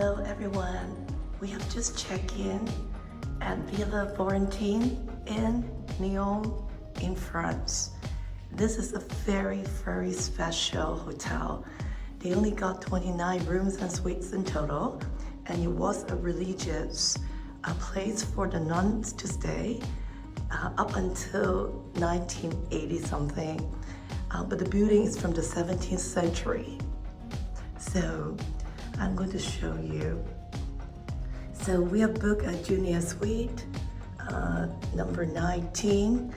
Hello everyone, we have just checked in at Villa Florentine in Lyon in France. This is a very special hotel. They only got 29 rooms and suites in total, and it was a religious place for the nuns to stay up until 1980 something. But the building is from the 17th century. So I'm going to show you. So we have booked a junior suite, number 19,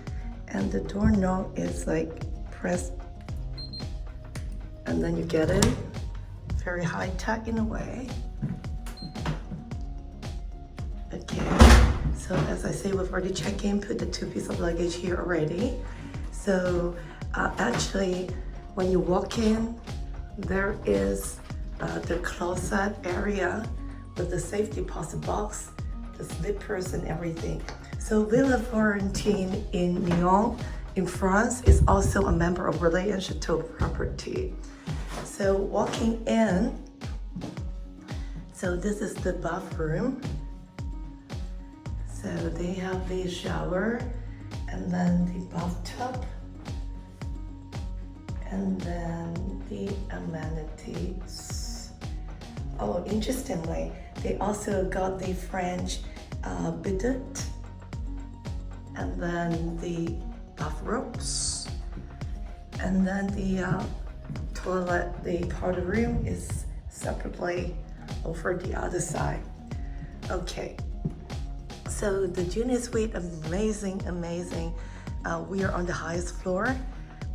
and the doorknob is like pressed and then you get in. Very high tech in a way. Okay, so as I say, we've already checked in, put the 2 pieces of luggage here already. So actually, when you walk in, there is the closet area with the safe deposit box, the slippers and everything. So Villa Florentine in Lyon, in France, is also a member of Relais & Chateau property. So walking in, so this is the bathroom. So they have the shower and then the bathtub and then the amenities. Oh, interestingly, they also got the French bidet and then the bathrobes, and then the toilet, the powder room is separately over the other side. Okay, so the junior suite, amazing. We are on the highest floor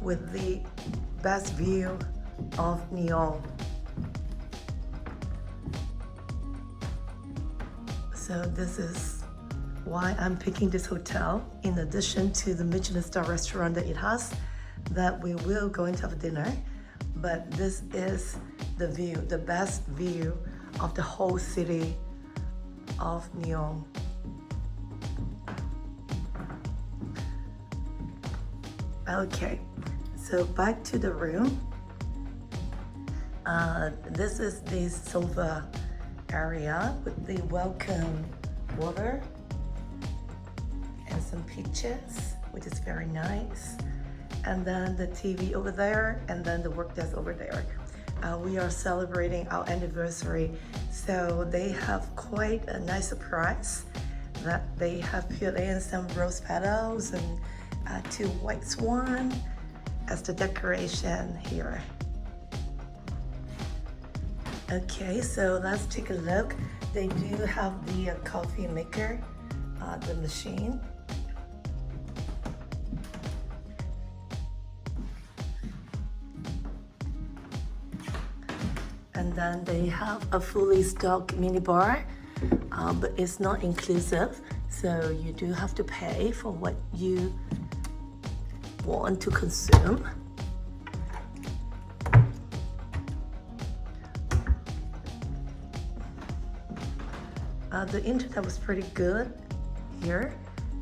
with the best view of Lyon. So this is why I'm picking this hotel, in addition to the Michelin star restaurant that it has, that we will go and have dinner. But this is the view, the best view of the whole city of Lyon. Okay, so back to the room. This is the sofa area with the welcome water and some pictures, which is very nice. And then the TV over there, and then the work desk over there. We are celebrating our anniversary, so they have quite a nice surprise that they have put in some rose petals and 2 white swan as the decoration here. Okay, so let's take a look. They do have the coffee maker, the machine. And then they have a fully stocked minibar, but it's not inclusive, so you do have to pay for what you want to consume. The internet was pretty good here.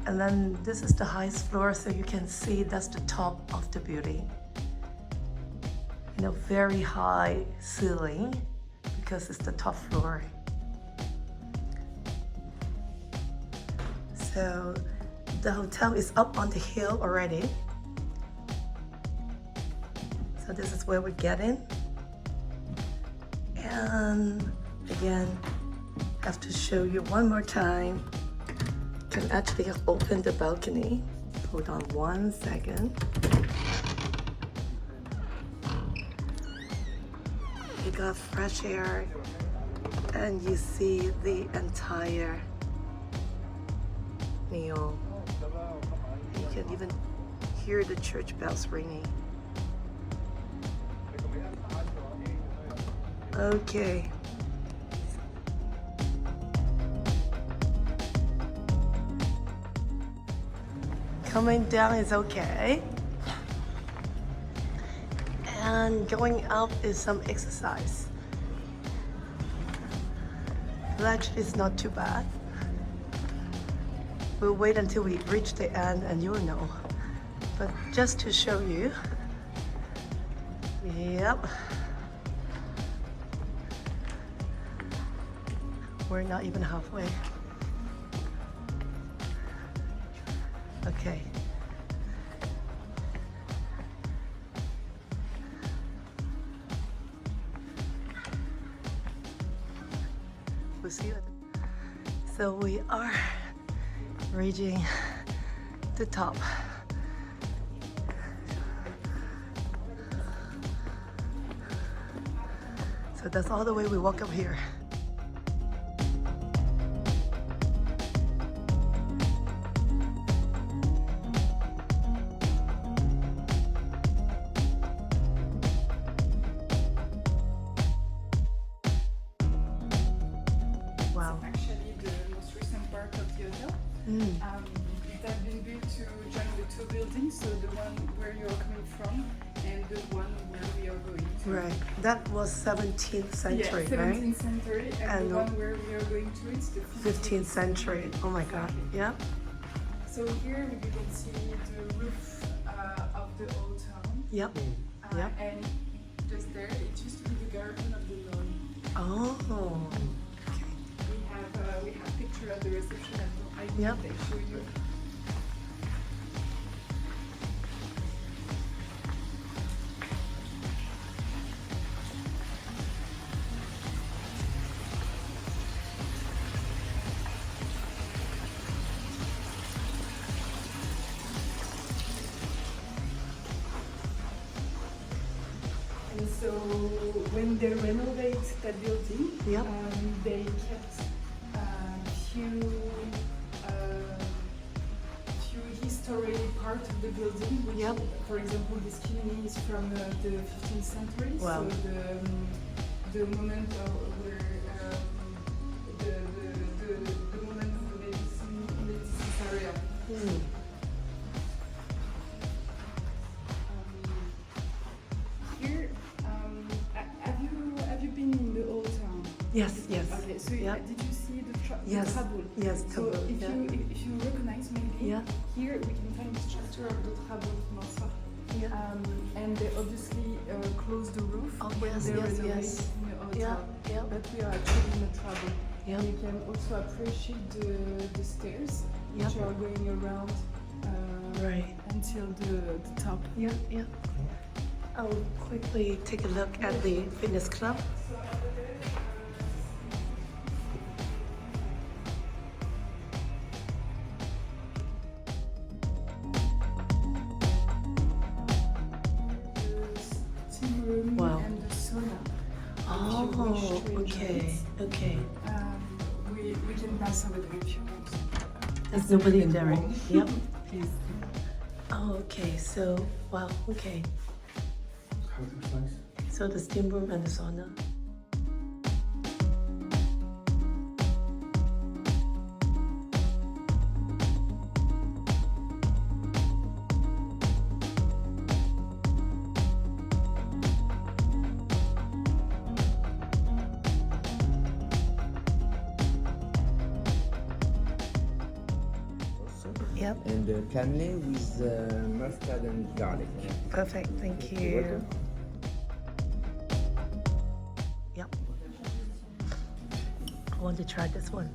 And then this is the highest floor, so you can see that's the top of the building. You know, very high ceiling because it's the top floor. So the hotel is up on the hill already. So this is where we get in. And again, have to show you one more time. You can actually open the balcony. Hold on 1 second. You got fresh air and you see the entire Lyon. You can even hear the church bells ringing. Okay. Coming down is okay. And going up is some exercise. Ledge is not too bad. We'll wait until we reach the end and you'll know. But just to show you, yep. We're not even halfway. Okay. We'll see what. So we are reaching the top. So that's all the way we walk up here. Wow. It's actually the most recent part of the hotel. It has been built to join the two buildings, so the one where you are coming from and the one where we are going to. Right. That was 17th century, yeah, 17th right? century, and the one where we are going to is the 15th century. Oh my God. Yeah. So here you can see the roof of the old town. Yep. Yep. And just there, it used to be the garden of the Lyon. Oh. We have picture at the reception. I Yep. think they show you. And so when they renovate that building, Yep. They kept few history part of the building, which, Yep. for example, this chimney is from the 15th century. Wow. So the moment where the moment of the medicine area. Here, have you been in the old town? Yes. Yes. Okay, so Yep. did you see the Yes. trouble? Yes. So Trouble. if Yeah. you recognize maybe, Yeah. here we can find the structure of the trouble monster. Yeah. And they obviously close the roof Oh, when yes, they yes, renovate yes. in the hotel. Yeah. Yeah. But we are actually in the trouble. Yeah. You can also appreciate the stairs Yep. which are going around Right. until the top. Yeah. Yeah. I'll quickly take a look at the fitness club. The steam room Wow. and the sauna. Oh. If you wish to enjoy Okay. it. Okay. We can pass over there if you want. There's nobody in there, right? Yep. Please. Oh, okay. So, wow. Okay. How it looks nice. So the steam room and the sauna. Yep. And cannelé with mustard and garlic. Perfect. Thank You're you. welcome. Yep. I want to try this one.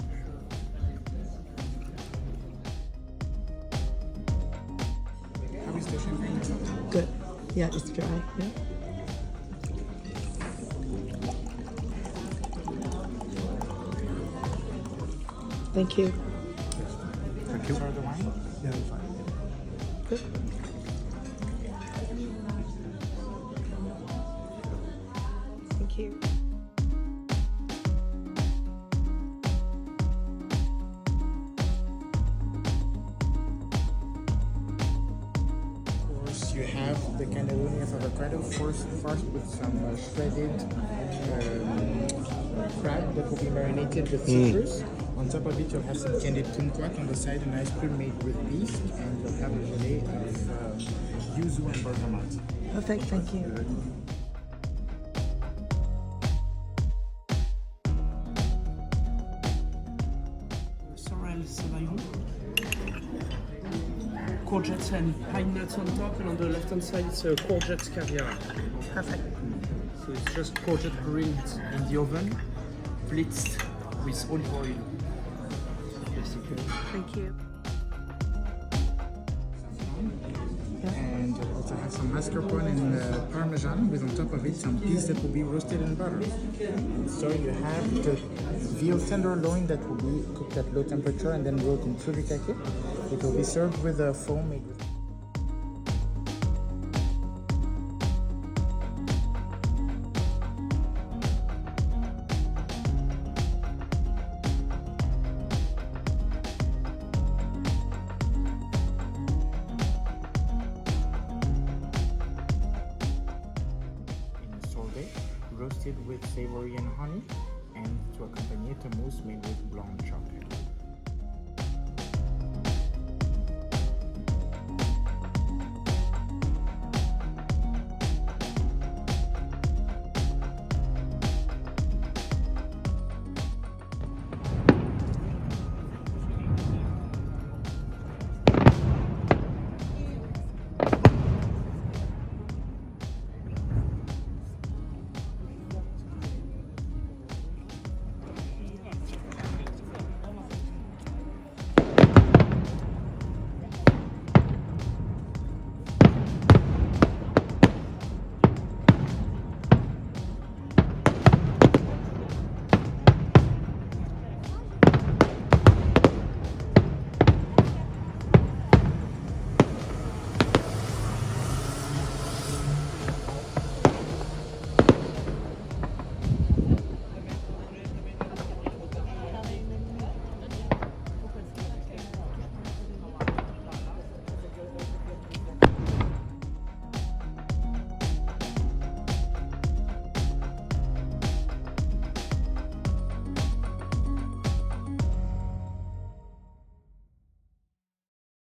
How is the champagne? Good. Yeah, it's dry. Yeah. Thank you. Thank you. For the wine? Yeah, fine. Good. Thank you. Of course, you have the cannelloni of avocado first with some shredded crab that will be marinated with citrus. On top of it, you'll have some candied kumquat. On the side, an ice cream made with beef, and you'll have a gelée of yuzu and bergamot. Perfect. Thank you. Sorrel Savaillon. Courgettes and pine nuts on top, and on the left hand side it's courgette caviar. Perfect. So it's just courgette grilled in the oven, blitzed with olive oil. Thank you. And you'll also have some mascarpone and parmesan with on top of it some peas that will be roasted in butter. So you have the veal tenderloin that will be cooked at low temperature and then rolled in furikake. It will be served with a foam made with sorbet, roasted with savory and honey, and to accompany it, a mousse made with blonde chocolate.